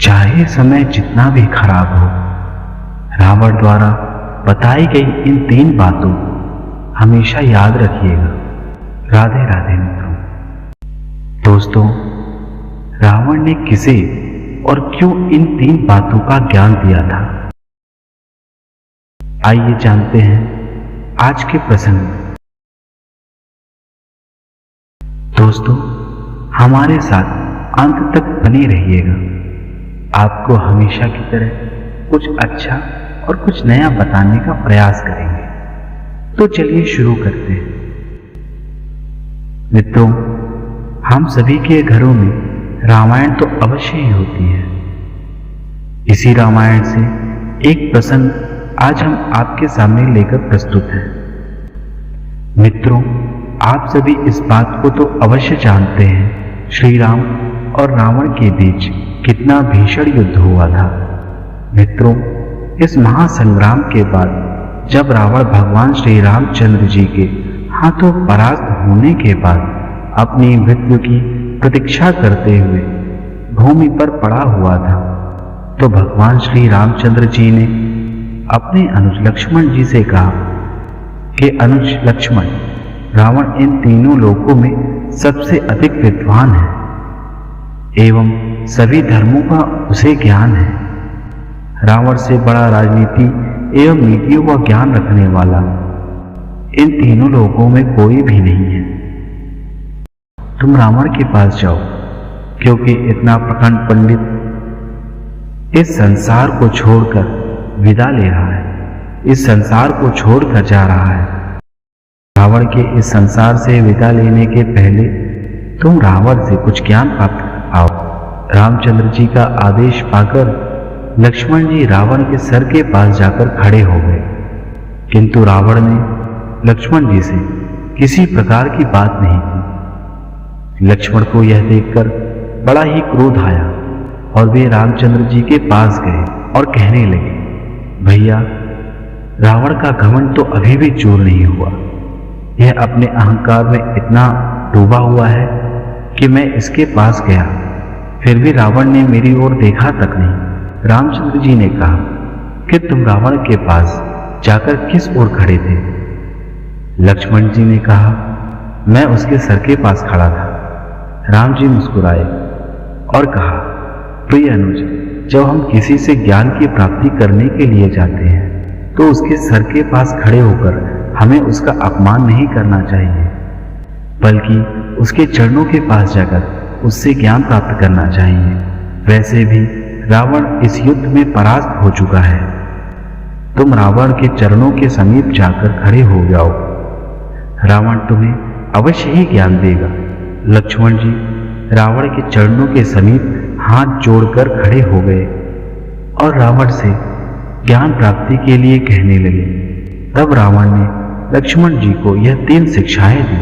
चाहे समय जितना भी खराब हो, रावण द्वारा बताई गई इन 3 बातों हमेशा याद रखिएगा। राधे राधे मित्रों। दोस्तों, रावण ने किसे और क्यों इन 3 बातों का ज्ञान दिया था, आइए जानते हैं आज के प्रसंग में। दोस्तों, हमारे साथ अंत तक बने रहिएगा। आपको हमेशा की तरह कुछ अच्छा और कुछ नया बताने का प्रयास करेंगे। तो चलिए शुरू करते हैं। मित्रों, हम सभी के घरों में रामायण तो अवश्य ही होती है। इसी रामायण से एक प्रसंग आज हम आपके सामने लेकर प्रस्तुत हैं। मित्रों, आप सभी इस बात को तो अवश्य जानते हैं, श्री राम और रावण के बीच कितना भीषण युद्ध हुआ था। मित्रों, इस महासंग्राम के बाद जब रावण भगवान श्री रामचंद्र जी के हाथों परास्त होने के बाद अपनी मृत्यु की प्रतीक्षा करते हुए भूमि पर पड़ा हुआ था, तो भगवान श्री रामचंद्र जी ने अपने अनुज लक्ष्मण जी से कहा कि अनुज लक्ष्मण, रावण इन तीनों लोकों में सबसे अधिक विद्वान है एवं सभी धर्मों का उसे ज्ञान है। रावण से बड़ा राजनीति एवं नीतियों का ज्ञान रखने वाला इन तीनों लोगों में कोई भी नहीं है। तुम रावण के पास जाओ, क्योंकि इतना प्रखंड पंडित इस संसार को छोड़कर विदा ले रहा है, इस संसार को छोड़कर जा रहा है। रावण के इस संसार से विदा लेने के पहले तुम रावण से कुछ ज्ञान प्राप्त कर आओ। रामचंद्र जी का आदेश पाकर लक्ष्मण जी रावण के सर के पास जाकर खड़े हो गए, किंतु रावण ने लक्ष्मण जी से किसी प्रकार की बात नहीं की। लक्ष्मण को यह देखकर बड़ा ही क्रोध आया और वे रामचंद्र जी के पास गए और कहने लगे, भैया, रावण का घमंड तो अभी भी चूर नहीं हुआ। यह अपने अहंकार में इतना डूबा हुआ है कि मैं इसके पास गया, फिर भी रावण ने मेरी ओर देखा तक नहीं। रामचंद्र जी ने कहा कि तुम रावण के पास जाकर किस ओर खड़े थे? लक्ष्मण जी ने कहा, मैं उसके सर के पास खड़ा था। राम जी मुस्कुराए और कहा, प्रिय अनुज, जब हम किसी से ज्ञान की प्राप्ति करने के लिए जाते हैं तो उसके सर के पास खड़े होकर हमें उसका अपमान नहीं करना चाहिए, बल्कि उसके चरणों के पास जाकर उससे ज्ञान प्राप्त करना चाहिए। वैसे भी रावण इस युद्ध में परास्त हो चुका है। तुम रावण के चरणों के समीप जाकर खड़े हो जाओ, रावण तुम्हें अवश्य ही ज्ञान देगा। लक्ष्मण जी रावण के चरणों के समीप हाथ जोड़कर खड़े हो गए और रावण से ज्ञान प्राप्ति के लिए कहने लगे। तब रावण ने लक्ष्मण जी को यह 3 शिक्षाएं दी।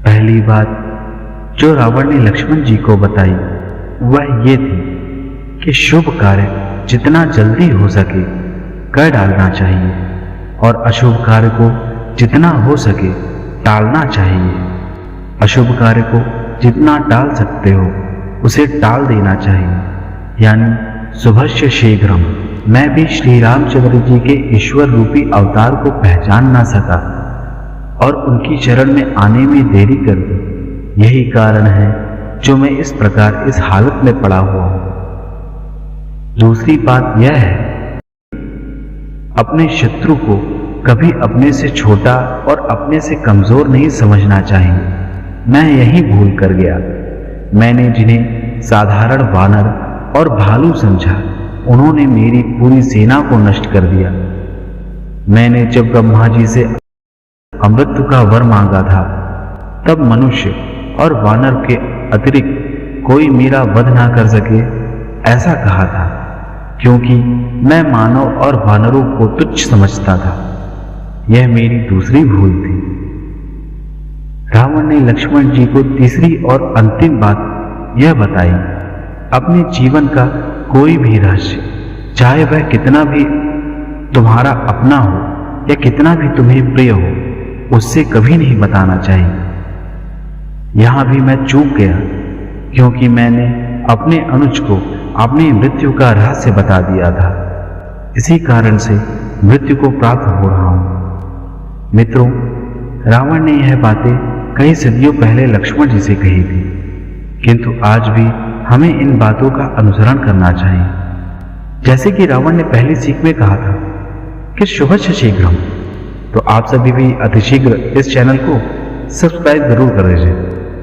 पहली बात जो रावण ने लक्ष्मण जी को बताई वह ये थी कि शुभ कार्य जितना जल्दी हो सके कर डालना चाहिए और अशुभ कार्य को जितना हो सके टालना चाहिए। अशुभ कार्य को जितना टाल सकते हो उसे टाल देना चाहिए, यानी शुभस्य शीघ्रम। मैं भी श्री रामचंद्र जी के ईश्वर रूपी अवतार को पहचान ना सका और उनकी शरण में आने में देरी कर दी। यही कारण है जो मैं इस प्रकार इस हालत में पड़ा हुआ हूं। दूसरी बात यह है, अपने शत्रु को कभी अपने से छोटा और अपने से कमजोर नहीं समझना चाहिए। मैं यही भूल कर गया। मैंने जिन्हें साधारण वानर और भालू समझा, उन्होंने मेरी पूरी सेना को नष्ट कर दिया। मैंने जब ब्रह्मा जी से अमृत का वर मांगा था, तब मनुष्य और वानर के अतिरिक्त कोई मेरा वध ना कर सके ऐसा कहा था, क्योंकि मैं मानव और वानरों को तुच्छ समझता था। यह मेरी दूसरी भूल थी। रावण ने लक्ष्मण जी को तीसरी और अंतिम बात यह बताई, अपने जीवन का कोई भी रहस्य, चाहे वह कितना भी तुम्हारा अपना हो या कितना भी तुम्हें प्रिय हो, उससे कभी नहीं बताना चाहिए। यहां भी मैं चूक गया, क्योंकि मैंने अपने अनुज को आपने मृत्यु का रहस्य बता दिया था। इसी कारण से मृत्यु को प्राप्त हो रहा हूं। मित्रों, रावण ने यह बातें कई सदियों पहले लक्ष्मण जी से कही थी, किंतु आज भी हमें इन बातों का अनुसरण करना चाहिए। जैसे कि रावण ने पहली सीख में कहा था कि शुभस्य शीघ्रम, तो आप सभी भी अतिशीघ्र इस चैनल को सब्सक्राइब जरूर कर दीजिए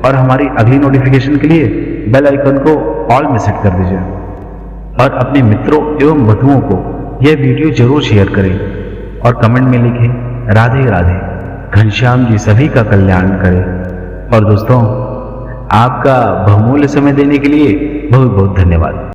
और हमारी अगली नोटिफिकेशन के लिए बेल आइकन को ऑल में सेट कर दीजिए और अपने मित्रों एवं बंधुओं को यह वीडियो जरूर शेयर करें और कमेंट में लिखें राधे राधे, घनश्याम जी सभी का कल्याण करें। और दोस्तों, आपका बहुमूल्य समय देने के लिए बहुत बहुत धन्यवाद।